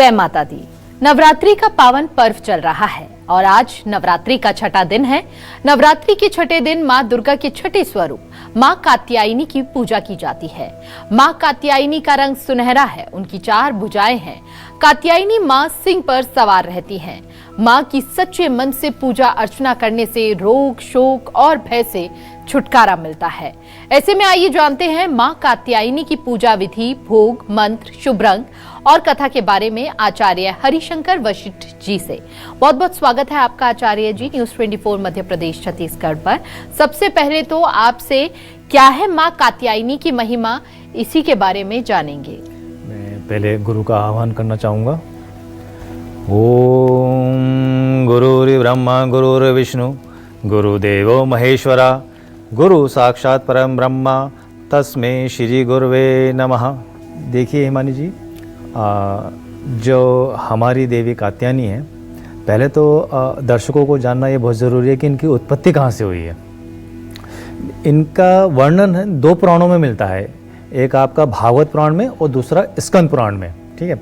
जय माता दी। नवरात्रि का पावन पर्व चल रहा है और आज नवरात्रि का छठा दिन है। नवरात्रि के छठे दिन माँ दुर्गा के छठे स्वरूप माँ कात्यायनी की पूजा की जाती है। माँ कात्यायनी का रंग सुनहरा है, उनकी 4 भुजाएं हैं। कात्यायनी माँ सिंह पर सवार रहती हैं। माँ की सच्चे मन से पूजा अर्चना करने से रोग, शोक और भय से छुटकारा मिलता है। ऐसे में आइए जानते हैं माँ कात्यायनी की पूजा विधि, भोग, मंत्र, शुभ रंग और कथा के बारे में आचार्य हरिशंकर वशिष्ठ जी से। बहुत बहुत स्वागत है आपका आचार्य जी न्यूज़ 24 मध्य प्रदेश छत्तीसगढ़ पर। सबसे पहले तो आपसे क्या है माँ कात्यायनी की महिमा, इसी के बारे में जानेंगे। मैं पहले गुरु का आह्वान करना चाहूँगा। ओम गुरुर्ब्रह्मा गुरुर्विष्णु गुरुदेवो महेश्वरा गुरु साक्षात परम ब्रह्मा तस्मै श्री गुरुवे नमः। देखिए हिमानी जी, जो हमारी देवी कात्यायनी है, पहले तो दर्शकों को जानना ये बहुत ज़रूरी है कि इनकी उत्पत्ति कहाँ से हुई है। इनका वर्णन 2 पुराणों में मिलता है, एक आपका भागवत पुराण में और दूसरा स्कंद पुराण में। ठीक है,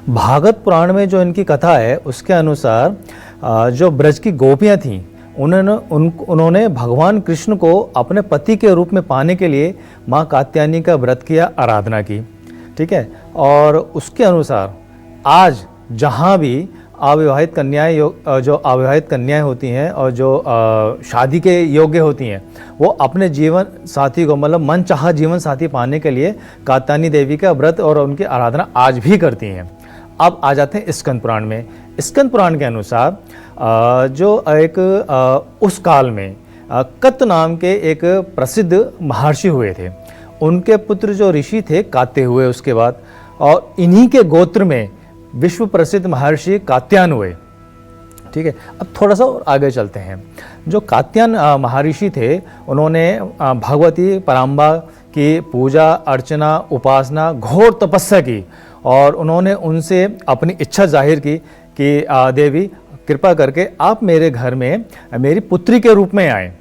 भागवत पुराण में जो इनकी कथा है उसके अनुसार जो ब्रज की गोपियाँ थीं उन्होंने भगवान कृष्ण को अपने पति के रूप में पाने के लिए माँ कात्यायनी का व्रत किया, आराधना की। ठीक है, और उसके अनुसार आज जहाँ भी अविवाहित कन्याएं, जो अविवाहित कन्याएं होती हैं और जो शादी के योग्य होती हैं, वो अपने जीवन साथी को, मतलब मन चाहा जीवन साथी पाने के लिए कात्यायनी देवी का व्रत और उनकी आराधना आज भी करती हैं। अब आ जाते हैं स्कंद पुराण में। स्कंद पुराण के अनुसार जो एक उस काल में कत नाम के एक प्रसिद्ध महर्षि हुए थे, उनके पुत्र जो ऋषि थे कात्य हुए उसके बाद, और इन्हीं के गोत्र में विश्व प्रसिद्ध महर्षि कात्यायन हुए। ठीक है, अब थोड़ा सा और आगे चलते हैं। जो कात्यायन महर्षि थे, उन्होंने भगवती पराम्बा की पूजा अर्चना उपासना घोर तपस्या की और उन्होंने उनसे अपनी इच्छा जाहिर की कि देवी कृपा करके आप मेरे घर में मेरी पुत्री के रूप में आए।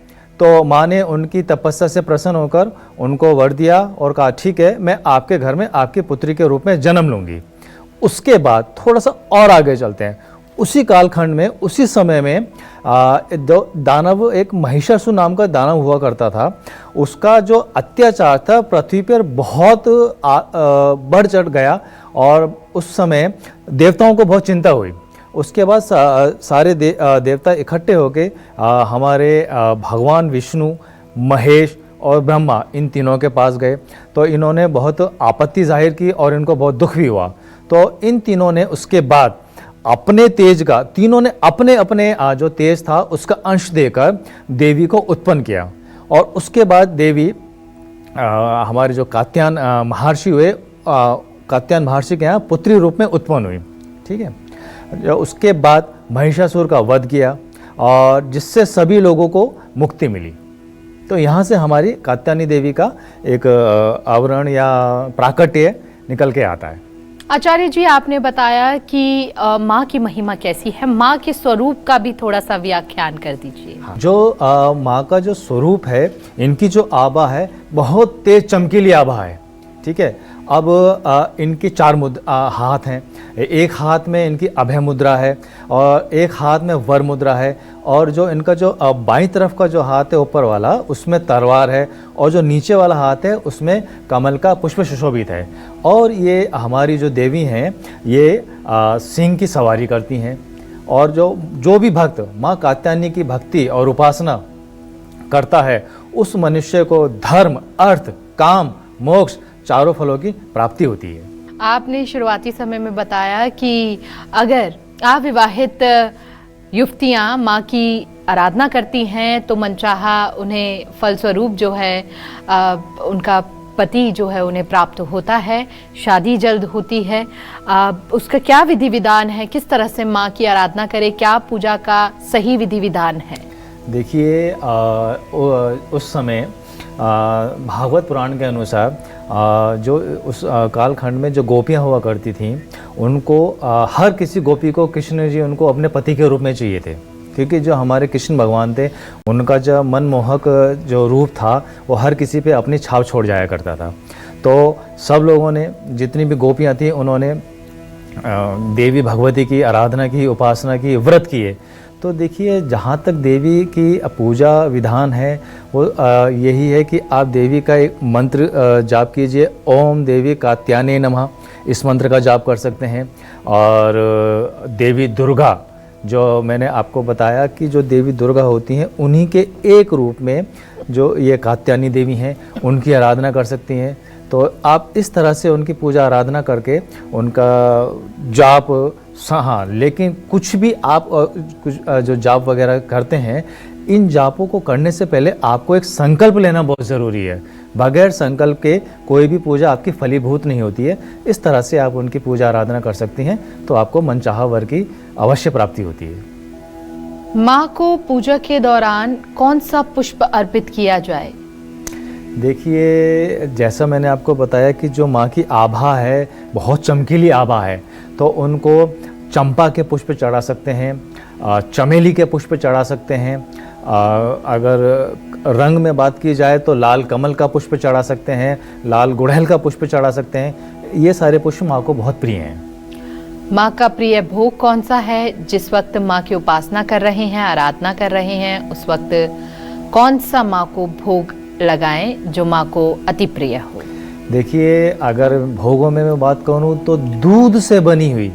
तो माँ ने उनकी तपस्या से प्रसन्न होकर उनको वर दिया और कहा ठीक है, मैं आपके घर में आपकी पुत्री के रूप में जन्म लूँगी। उसके बाद थोड़ा सा और आगे चलते हैं। उसी कालखंड में, उसी समय में दानव, एक महिषासुर नाम का दानव हुआ करता था। उसका जो अत्याचार था पृथ्वी पर बहुत बढ़ चढ़ गया और उस समय देवताओं को बहुत चिंता हुई। उसके बाद सारे देवता इकट्ठे होके हमारे भगवान विष्णु, महेश और ब्रह्मा, इन तीनों के पास गए। तो इन्होंने बहुत आपत्ति जाहिर की और इनको बहुत दुख भी हुआ। तो इन तीनों ने उसके बाद अपने तेज का, तीनों ने अपने अपने जो तेज था उसका अंश देकर देवी को उत्पन्न किया। और उसके बाद देवी हमारे जो कात्यायन महर्षि हुए, कात्यायन महर्षि के यहाँ पुत्री रूप में उत्पन्न हुई। ठीक है, उसके बाद महिषासुर का वध किया और जिससे सभी लोगों को मुक्ति मिली। तो यहाँ से हमारी कात्यायनी देवी का एक आवरण या प्राकट्य निकल के आता है। आचार्य जी, आपने बताया कि माँ की महिमा कैसी है, माँ के स्वरूप का भी थोड़ा सा व्याख्यान कर दीजिए। हाँ। जो माँ का जो स्वरूप है, इनकी जो आभा है बहुत तेज चमकीली आभा है। ठीक है, अब इनकी 4 हाथ हैं। एक हाथ में इनकी अभय मुद्रा है और एक हाथ में वर मुद्रा है, और जो इनका जो बाईं तरफ का जो हाथ है ऊपर वाला, उसमें तलवार है, और जो नीचे वाला हाथ है उसमें कमल का पुष्प सुशोभित है। और ये हमारी जो देवी हैं, ये सिंह की सवारी करती हैं। और जो भी भक्त माँ कात्यायनी की भक्ति और उपासना करता है, उस मनुष्य को धर्म, अर्थ, काम, मोक्ष चारों फलों की प्राप्ति होती है। आपने शुरुआती समय में बताया कि अगर अविवाहित युवतियां माँ की आराधना करती हैं तो मनचाहा उन्हें फलस्वरूप जो है उनका पति जो है उन्हें प्राप्त होता है, शादी जल्द होती है। उसका क्या विधि विधान है, किस तरह से माँ की आराधना करें, क्या पूजा का सही विधि विधान है? देखिए, उस समय भागवत पुराण के अनुसार जो उस कालखंड में जो गोपियाँ हुआ करती थीं, उनको हर किसी गोपी को कृष्ण जी उनको अपने पति के रूप में चाहिए थे। क्योंकि जो हमारे कृष्ण भगवान थे, उनका जो मनमोहक जो रूप था वो हर किसी पे अपनी छाप छोड़ जाया करता था। तो सब लोगों ने, जितनी भी गोपियाँ थीं, उन्होंने देवी भगवती की आराधना की, उपासना की, व्रत किए। तो देखिए, जहाँ तक देवी की पूजा विधान है वो यही है कि आप देवी का एक मंत्र जाप कीजिए, ओम देवी कात्यायने नमः। इस मंत्र का जाप कर सकते हैं। और देवी दुर्गा, जो मैंने आपको बताया कि जो देवी दुर्गा होती हैं, उन्हीं के एक रूप में जो ये कात्यायनी देवी हैं, उनकी आराधना कर सकती हैं। तो आप इस तरह से उनकी पूजा आराधना करके उनका जाप, हाँ, लेकिन कुछ भी आप कुछ जो जाप वगैरह करते हैं, इन जापों को करने से पहले आपको एक संकल्प लेना बहुत ज़रूरी है। बगैर संकल्प के कोई भी पूजा आपकी फलीभूत नहीं होती है। इस तरह से आप उनकी पूजा आराधना कर सकती हैं, तो आपको मनचाहा वर की अवश्य प्राप्ति होती है। माँ को पूजा के दौरान कौन सा पुष्प अर्पित किया जाए? देखिए, जैसा मैंने आपको बताया कि जो माँ की आभा है, बहुत चमकीली आभा है, तो उनको चंपा के पुष्प चढ़ा सकते हैं, चमेली के पुष्प चढ़ा सकते हैं। अगर रंग में बात की जाए तो लाल कमल का पुष्प चढ़ा सकते हैं, लाल गुड़हल का पुष्प चढ़ा सकते हैं। ये सारे पुष्प माँ को बहुत प्रिय हैं। माँ का प्रिय भोग कौन सा है? जिस वक्त माँ की उपासना कर रहे हैं, आराधना कर रहे हैं, उस वक्त कौन सा माँ को भोग लगाएं जो माँ को अति प्रिय हो? देखिए, अगर भोगों में मैं बात करूँ तो दूध से बनी हुई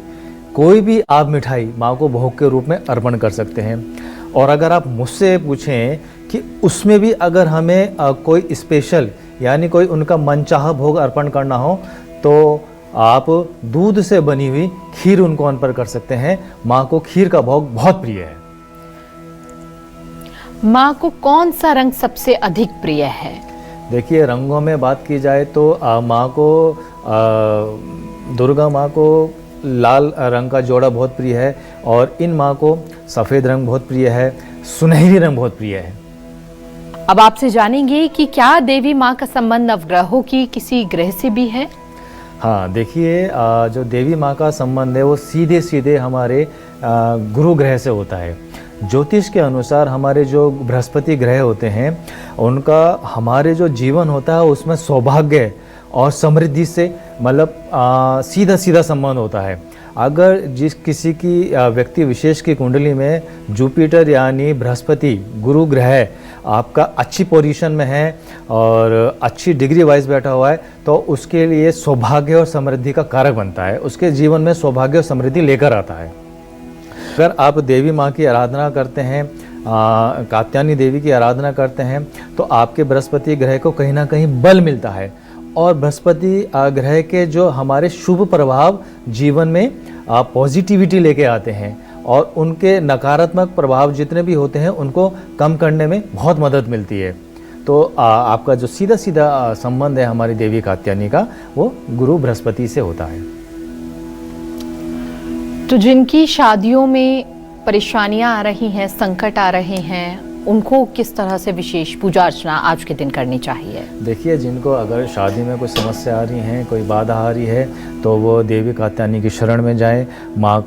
कोई भी आप मिठाई माँ को भोग के रूप में अर्पण कर सकते हैं। और अगर आप मुझसे पूछें कि उसमें भी अगर हमें कोई स्पेशल, यानी कोई उनका मनचाहा भोग अर्पण करना हो, तो आप दूध से बनी हुई खीर उनको अर्पण कर सकते हैं। माँ को खीर का भोग बहुत प्रिय है। माँ को कौन सा रंग सबसे अधिक प्रिय है? देखिए, रंगों में बात की जाए तो माँ को, दुर्गा माँ को लाल रंग का जोड़ा बहुत प्रिय है, और इन माँ को सफ़ेद रंग बहुत प्रिय है, सुनहरी रंग बहुत प्रिय है। अब आपसे जानेंगे कि क्या देवी माँ का संबंध नवग्रहों की किसी ग्रह से भी है? हाँ, देखिए, जो देवी माँ का संबंध है वो सीधे सीधे हमारे गुरु ग्रह से होता है। ज्योतिष के अनुसार हमारे जो बृहस्पति ग्रह होते हैं, उनका हमारे जो जीवन होता है उसमें सौभाग्य और समृद्धि से, मतलब सीधा सीधा संबंध होता है। अगर जिस किसी की व्यक्ति विशेष की कुंडली में जुपिटर यानी बृहस्पति गुरु ग्रह आपका अच्छी पोजीशन में है और अच्छी डिग्री वाइज बैठा हुआ है, तो उसके लिए सौभाग्य और समृद्धि का कारक बनता है, उसके जीवन में सौभाग्य और समृद्धि लेकर आता है। अगर आप देवी माँ की आराधना करते हैं, कात्यायनी देवी की आराधना करते हैं, तो आपके बृहस्पति ग्रह को कहीं ना कहीं बल मिलता है। और बृहस्पति ग्रह के जो हमारे शुभ प्रभाव जीवन में पॉजिटिविटी लेके आते हैं, और उनके नकारात्मक प्रभाव जितने भी होते हैं उनको कम करने में बहुत मदद मिलती है। तो आपका जो सीधा सीधा संबंध है हमारी देवी कात्यायनी का, वो गुरु बृहस्पति से होता है। तो जिनकी शादियों में परेशानियां आ रही हैं, संकट आ रहे हैं, उनको किस तरह से विशेष पूजा अर्चना आज के दिन करनी चाहिए? देखिए, जिनको अगर शादी में कोई समस्या आ रही है, कोई बाधा आ रही है, तो वो देवी कात्यायनी की शरण में जाएं, माँ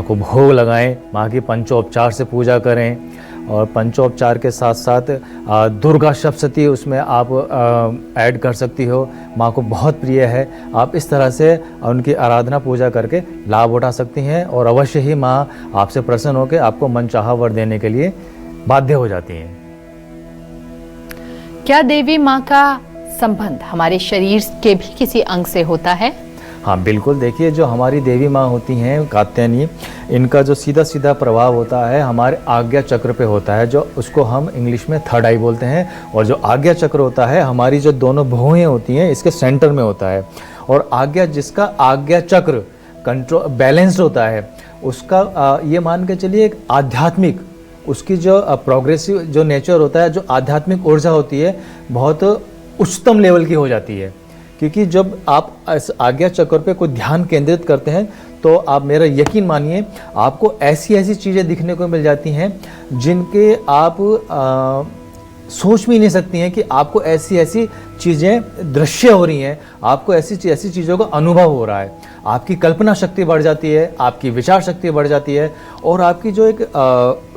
को भोग लगाएं, माँ की पंचोपचार से पूजा करें। और पंचोपचार के साथ साथ दुर्गा सप्तशती उसमें आप ऐड कर सकती हो, माँ को बहुत प्रिय है। आप इस तरह से उनकी आराधना पूजा करके लाभ उठा सकती हैं, और अवश्य ही माँ आपसे प्रसन्न होकर आपको मनचाहा वर देने के लिए बाध्य हो जाती हैं। क्या देवी माँ का संबंध हमारे शरीर के भी किसी अंग से होता है? हाँ, बिल्कुल। देखिए, जो हमारी देवी माँ होती हैं कात्यायनी, इनका जो सीधा सीधा प्रभाव होता है हमारे आज्ञा चक्र पे होता है, जो उसको हम इंग्लिश में थर्ड आई बोलते हैं। और जो आज्ञा चक्र होता है, हमारी जो दोनों भुएं होती हैं इसके सेंटर में होता है। और जिसका आज्ञा चक्र कंट्रोल बैलेंस्ड होता है, उसका ये मान के चलिए एक आध्यात्मिक, उसकी जो प्रोग्रेसिव जो नेचर होता है, जो आध्यात्मिक ऊर्जा होती है, बहुत उच्चतम लेवल की हो जाती है। क्योंकि जब आप इस आज्ञा चक्र पे कोई ध्यान केंद्रित करते हैं, तो आप मेरा यकीन मानिए, आपको ऐसी ऐसी चीज़ें दिखने को मिल जाती हैं जिनके आप सोच भी नहीं सकती हैं कि आपको ऐसी ऐसी चीज़ें दृश्य हो रही हैं, आपको ऐसी चीज़ों का अनुभव हो रहा है। आपकी कल्पना शक्ति बढ़ जाती है, आपकी विचार शक्ति बढ़ जाती है, और आपकी जो एक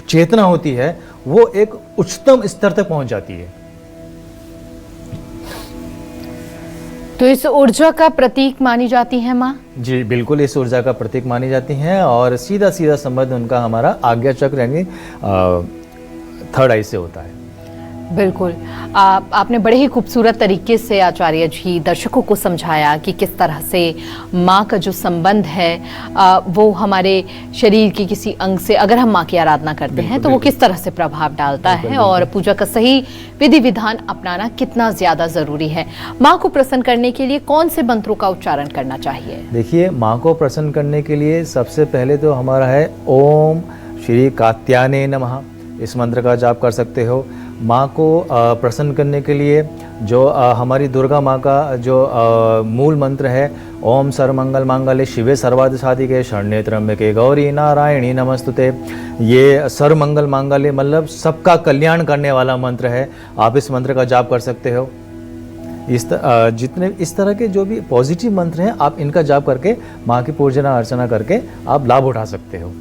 चेतना होती है वो एक उच्चतम स्तर तक पहुंच जाती है। तो इस ऊर्जा का प्रतीक मानी जाती है माँ? जी बिल्कुल, इस ऊर्जा का प्रतीक मानी जाती हैं और सीधा सीधा संबंध उनका हमारा आज्ञा चक्र यानी थर्ड आई से होता है। बिल्कुल। आपने बड़े ही खूबसूरत तरीके से आचार्य जी दर्शकों को समझाया कि किस तरह से माँ का जो संबंध है वो हमारे शरीर के किसी अंग से अगर हम माँ की आराधना करते हैं तो वो किस तरह से प्रभाव डालता है और पूजा का सही विधि विधान अपनाना कितना ज़्यादा ज़रूरी है। माँ को प्रसन्न करने के लिए कौन से मंत्रों का उच्चारण करना चाहिए? देखिए, माँ को प्रसन्न करने के लिए सबसे पहले तो हमारा है ओम श्री कात्यायने नमः। इस मंत्र का जाप कर सकते हो। माँ को प्रसन्न करने के लिए जो हमारी दुर्गा माँ का जो मूल मंत्र है ओम सर्वमंगल मांगल्ये शिवे सर्वार्थ साधिके शरण्ये त्र्यंबके गौरी नारायणी नमस्तुते। ये सर्वमंगल मांगल्य मतलब सबका कल्याण करने वाला मंत्र है। आप इस मंत्र का जाप कर सकते हो। जितने इस तरह के जो भी पॉजिटिव मंत्र हैं आप इनका जाप करके माँ की पूजना अर्चना करके आप लाभ उठा सकते हो।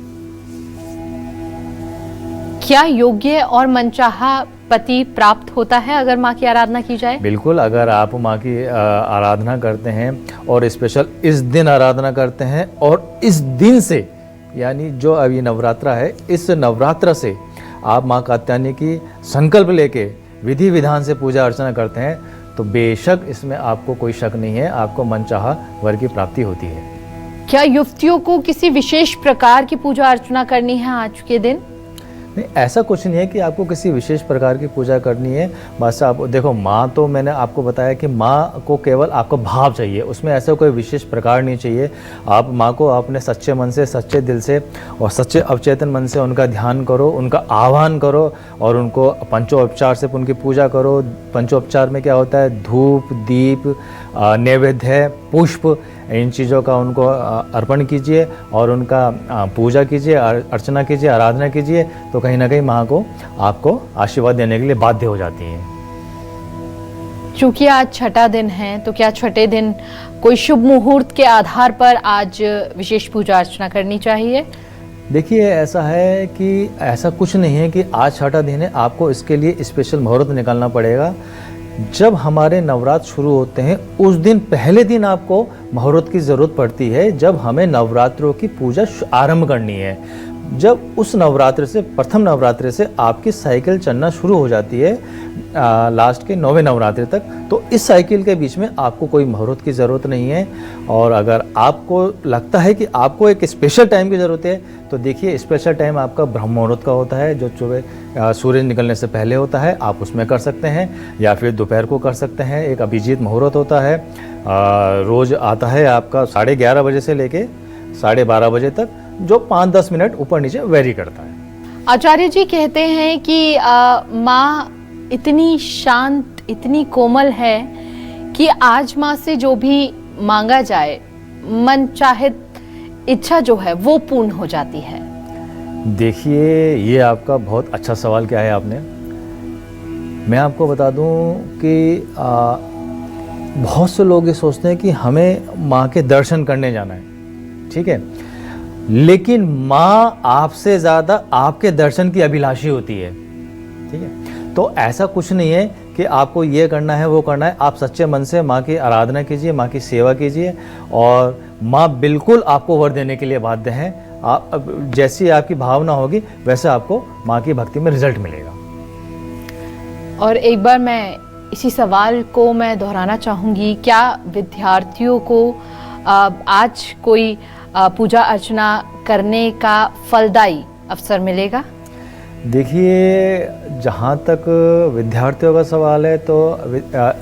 क्या योग्य और मनचाहा पति प्राप्त होता है अगर माँ की आराधना की जाए? बिल्कुल, अगर आप माँ की आराधना करते हैं और स्पेशल इस दिन आराधना करते हैं और इस दिन से यानी जो अभी नवरात्रा है इस नवरात्र से आप माँ कात्यायनी की संकल्प लेके विधि विधान से पूजा अर्चना करते हैं तो बेशक इसमें आपको कोई शक नहीं है, आपको मनचाहा वर की प्राप्ति होती है। क्या युवतियों को किसी विशेष प्रकार की पूजा अर्चना करनी है आज के दिन? नहीं, ऐसा कुछ नहीं है कि आपको किसी विशेष प्रकार की पूजा करनी है। बस आप देखो, माँ तो मैंने आपको बताया कि माँ को केवल आपको भाव चाहिए, उसमें ऐसा कोई विशेष प्रकार नहीं चाहिए। आप माँ को अपने सच्चे मन से, सच्चे दिल से और सच्चे अवचेतन मन से उनका ध्यान करो, उनका आह्वान करो और उनको पंचोपचार से उनकी पूजा करो। पंचोपचार में क्या होता है? धूप, दीप, नैवेद्य, पुष्प, इन चीज़ों का उनको अर्पण कीजिए और उनका पूजा कीजिए, अर्चना कीजिए, आराधना कीजिए तो कहीं ना कहीं माँ को आपको आशीर्वाद देने के लिए बाध्य हो जाती हैं। चूँकि आज छठा दिन है तो क्या छठे दिन कोई शुभ मुहूर्त के आधार पर आज विशेष पूजा अर्चना करनी चाहिए? देखिए, ऐसा है कि ऐसा कुछ नहीं है कि आज छठा दिन है आपको इसके लिए स्पेशल मुहूर्त निकालना पड़ेगा। जब हमारे नवरात्र शुरू होते हैं उस दिन पहले दिन आपको मुहूर्त की ज़रूरत पड़ती है, जब हमें नवरात्रों की पूजा आरंभ करनी है। जब उस नवरात्र से, प्रथम नवरात्र से आपकी साइकिल चलना शुरू हो जाती है लास्ट के 9वें नवरात्रि तक, तो इस साइकिल के बीच में आपको कोई मुहूर्त की ज़रूरत नहीं है। और अगर आपको लगता है कि आपको एक स्पेशल टाइम की ज़रूरत है तो देखिए, स्पेशल टाइम आपका ब्रह्म मुहूर्त का होता है जो सुबह सूर्य निकलने से पहले होता है, आप उसमें कर सकते हैं या फिर दोपहर को कर सकते हैं। एक अभिजीत मुहूर्त होता है, रोज़ आता है आपका 11:30 बजे से लेके 12:30 बजे तक, जो 5-10 मिनट ऊपर नीचे वेरी करता है। आचार्य जी कहते हैं कि माँ इतनी शांत, इतनी कोमल है कि आज माँ से जो भी मांगा जाए मन चाहे इच्छा जो है वो पूर्ण हो जाती है। देखिए, ये आपका बहुत अच्छा सवाल क्या है आपने। मैं आपको बता दूं कि बहुत से लोग ये सोचते हैं कि हमें माँ के दर्शन करने जाना है, ठीक है, लेकिन माँ आपसे ज़्यादा आपके दर्शन की अभिलाषी होती है, ठीक है। तो ऐसा कुछ नहीं है कि आपको ये करना है वो करना है। आप सच्चे मन से माँ की आराधना कीजिए, माँ की सेवा कीजिए और माँ बिल्कुल आपको वर देने के लिए बाध्य हैं। आप जैसी आपकी भावना होगी वैसे आपको माँ की भक्ति में रिजल्ट मिलेगा। और एक बार मैं इसी सवाल को मैं दोहराना चाहूँगी, क्या विद्यार्थियों को आज कोई पूजा अर्चना करने का फलदायी अवसर मिलेगा? देखिए, जहाँ तक विद्यार्थियों का सवाल है तो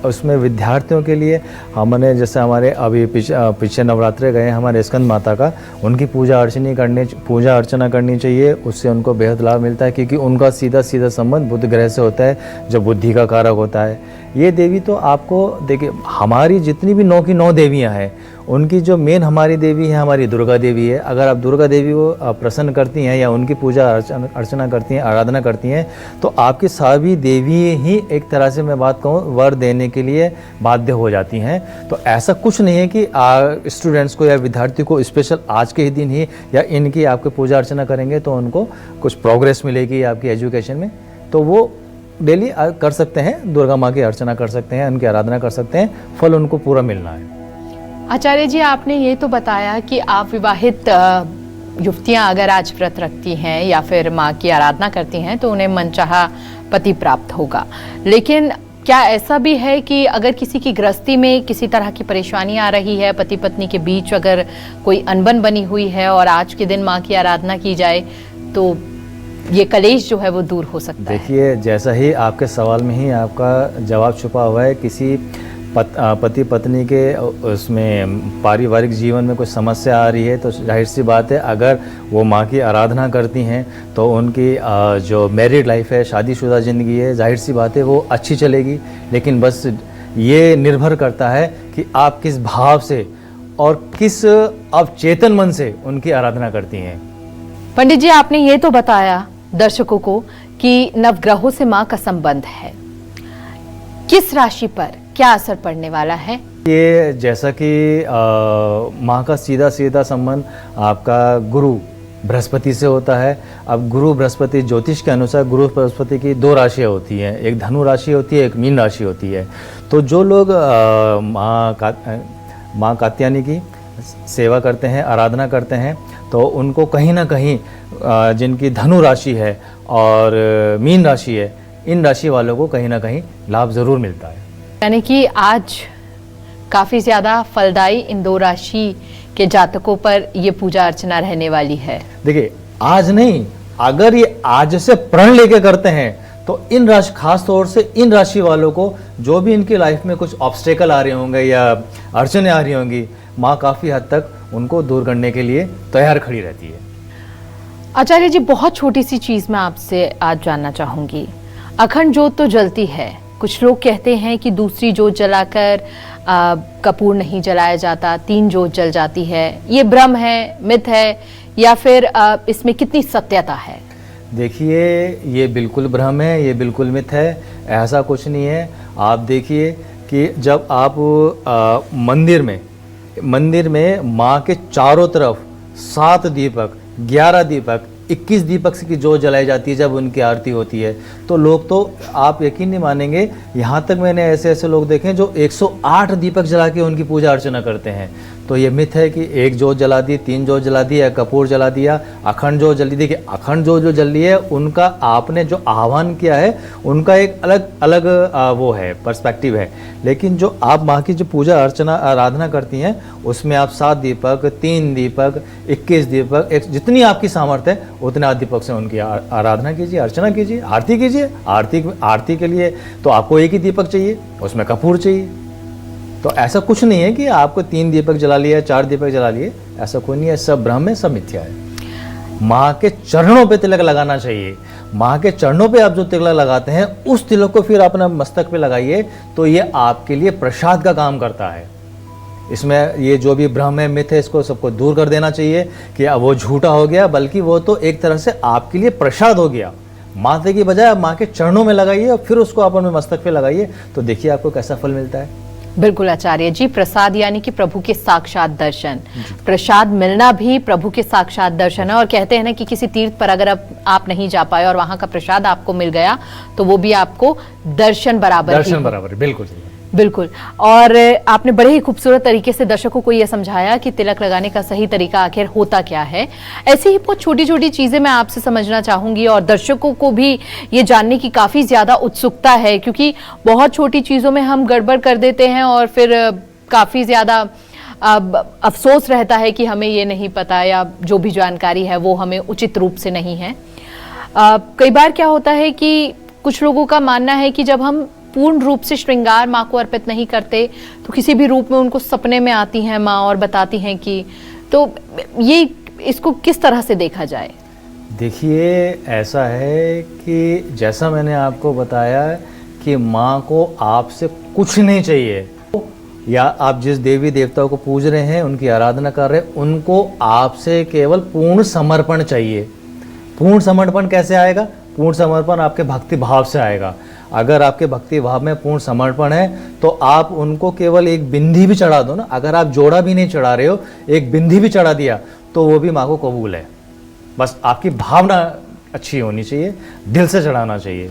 उसमें विद्यार्थियों के लिए हमने, जैसे हमारे अभी पीछे नवरात्रे गए हमारे स्कंद माता का, उनकी पूजा अर्चना करनी चाहिए। उससे उनको बेहद लाभ मिलता है क्योंकि उनका सीधा संबंध बुध ग्रह से होता है जो बुद्धि का कारक होता है। ये देवी तो आपको देखिए, हमारी जितनी भी 9 की 9 देवियाँ हैं उनकी जो मेन हमारी देवी है हमारी दुर्गा देवी है। अगर आप दुर्गा देवी को प्रसन्न करती हैं या उनकी पूजा अर्चना करती हैं, आराधना करती हैं, तो आपकी सभी देवी ही एक तरह से मैं बात कहूँ वर देने के लिए बाध्य हो जाती हैं। तो ऐसा कुछ नहीं है कि स्टूडेंट्स को या विद्यार्थी को स्पेशल आज के ही दिन ही या इनकी आपकी पूजा अर्चना करेंगे तो उनको कुछ प्रोग्रेस मिलेगी आपकी एजुकेशन में। तो वो डेली कर सकते हैं, दुर्गा माँ की अर्चना कर सकते हैं, उनकी आराधना कर सकते हैं, फल उनको पूरा मिलना है। आचार्य जी, आपने ये तो बताया कि आप विवाहित युवतियां अगर आज व्रत रखती हैं या फिर माँ की आराधना करती हैं तो उन्हें मनचाहा पति प्राप्त होगा, लेकिन क्या ऐसा भी है कि अगर किसी की गृहस्थी में किसी तरह की परेशानी आ रही है, पति पत्नी के बीच अगर कोई अनबन बनी हुई है और आज के दिन माँ की आराधना की जाए तो ये कलेश जो है वो दूर हो सकता है? देखिए, जैसा ही आपके सवाल में ही आपका जवाब छुपा हुआ है। किसी पति पत्नी के उसमें पारिवारिक जीवन में कोई समस्या आ रही है तो जाहिर सी बात है, अगर वो माँ की आराधना करती हैं तो उनकी जो मैरिड लाइफ है, शादीशुदा ज़िंदगी है, जाहिर सी बात है वो अच्छी चलेगी। लेकिन बस ये निर्भर करता है कि आप किस भाव से और किस अवचेतन मन से उनकी आराधना करती हैं। पंडित जी, आपने ये तो बताया दर्शकों को कि नवग्रहों से माँ का संबंध है, किस राशि पर क्या असर पड़ने वाला है? ये जैसा कि माँ का सीधा सीधा संबंध आपका गुरु बृहस्पति से होता है। अब गुरु बृहस्पति, ज्योतिष के अनुसार गुरु बृहस्पति की 2 राशियाँ होती हैं, एक धनु राशि होती है, एक मीन राशि होती है। तो जो लोग माँ कात्यायनी की सेवा करते हैं, आराधना करते हैं, तो उनको कहीं ना कहीं जिनकी धनु राशि है और मीन राशि है, इन राशि वालों को कहीं ना कहीं लाभ ज़रूर मिलता है। यानी कि आज काफ़ी ज़्यादा फलदायी इन 2 राशि के जातकों पर ये पूजा अर्चना रहने वाली है। देखिए, आज नहीं, अगर ये आज से प्रण लेके करते हैं तो इन राशि, खास तौर से इन राशि वालों को जो भी इनकी लाइफ में कुछ ऑब्स्टेकल आ रहे होंगे या अड़चने आ रही होंगी, माँ काफ़ी हद तक उनको दूर करने के लिए तैयार खड़ी रहती है। आचार्य जी, बहुत छोटी सी चीज़ मैं आपसे आज जानना चाहूँगी। अखंड जोत तो जलती है, कुछ लोग कहते हैं कि दूसरी जोत जलाकर कपूर नहीं जलाया जाता, 3 जोत जल जाती है। ये भ्रम है, मिथ है, या फिर इसमें कितनी सत्यता है? देखिए, ये बिल्कुल भ्रम है, ये बिल्कुल मिथ है, ऐसा कुछ नहीं है। आप देखिए कि जब आप मंदिर में माँ के चारों तरफ 7 दीपक, 11 दीपक, 21 दीपक की जोत जलाई जाती है जब उनकी आरती होती है, तो लोग, तो आप यकीन नहीं मानेंगे, यहाँ तक मैंने ऐसे लोग देखे हैं जो 108 दीपक जला के उनकी पूजा अर्चना करते हैं। तो ये मिथ है कि 1 जोत जला दी, 3 जोत जला दी या कपूर जला दिया, अखंड जोत जली। देखिए, अखंड जोत जो जल रही है उनका आपने जो आह्वान किया है उनका एक अलग वो है, पर्सपेक्टिव है। लेकिन जो आप माँ की जो पूजा अर्चना आराधना करती हैं उसमें आप 7 दीपक, 3 दीपक, 21 दीपक, जितनी आपकी सामर्थ्य है उतने दीपक से उनकी आराधना कीजिए, अर्चना कीजिए, आरती कीजिए। आरती के लिए तो आपको 1 ही दीपक चाहिए, उसमें कपूर चाहिए। तो ऐसा कुछ नहीं है कि आपको 3 दीपक जला लिया, 4 दीपक जला लिए, ऐसा कोई नहीं है। सब भ्रम है, सब मिथ्या है। माँ के चरणों पे तिलक लगाना चाहिए। माँ के चरणों पे आप जो तिलक लगाते हैं उस तिलक को फिर अपना मस्तक पे लगाइए, तो ये आपके लिए प्रसाद का काम करता है। इसमें ये जो भी भ्रम है, मिथ है, इसको सबको दूर कर देना चाहिए कि वो झूठा हो गया, बल्कि वो तो एक तरह से आपके लिए प्रसाद हो गया। माथे की बजाय माँ के चरणों में लगाइए और फिर उसको अपन में मस्तक पे लगाइए, तो देखिए आपको कैसा फल मिलता है। बिल्कुल आचार्य जी, प्रसाद यानी कि प्रभु के साक्षात दर्शन, प्रसाद मिलना भी प्रभु के साक्षात दर्शन है। और कहते हैं ना कि किसी तीर्थ पर अगर आप नहीं जा पाए और वहां का प्रसाद आपको मिल गया तो वो भी आपको दर्शन बराबर। बिल्कुल। और आपने बड़े ही खूबसूरत तरीके से दर्शकों को यह समझाया कि तिलक लगाने का सही तरीका आखिर होता क्या है। ऐसे ही बहुत छोटी छोटी चीजें मैं आपसे समझना चाहूंगी और दर्शकों को भी ये जानने की काफी ज्यादा उत्सुकता है, क्योंकि बहुत छोटी चीजों में हम गड़बड़ कर देते हैं और फिर काफी ज्यादा अफसोस रहता है कि हमें ये नहीं पता या जो भी जानकारी है वो हमें उचित रूप से नहीं है। कई बार क्या होता है कि कुछ लोगों का मानना है कि जब हम पूर्ण रूप से श्रृंगार माँ को अर्पित नहीं करते तो किसी भी रूप में उनको सपने में आती हैं माँ और बताती हैं कि, तो ये इसको किस तरह से देखा जाए? देखिए, ऐसा है कि जैसा मैंने आपको बताया कि माँ को आपसे कुछ नहीं चाहिए, या आप जिस देवी देवताओं को पूज रहे हैं, उनकी आराधना कर रहे हैं, उनको आपसे केवल पूर्ण समर्पण चाहिए। पूर्ण समर्पण कैसे आएगा? पूर्ण समर्पण आपके भक्ति भाव से आएगा। अगर आपके भक्ति भाव में पूर्ण समर्पण है तो आप उनको केवल एक बिंदी भी चढ़ा दो ना, अगर आप जोड़ा भी नहीं चढ़ा रहे हो, एक बिंदी भी चढ़ा दिया तो वो भी माँ को कबूल है। बस आपकी भावना अच्छी होनी चाहिए, दिल से चढ़ाना चाहिए।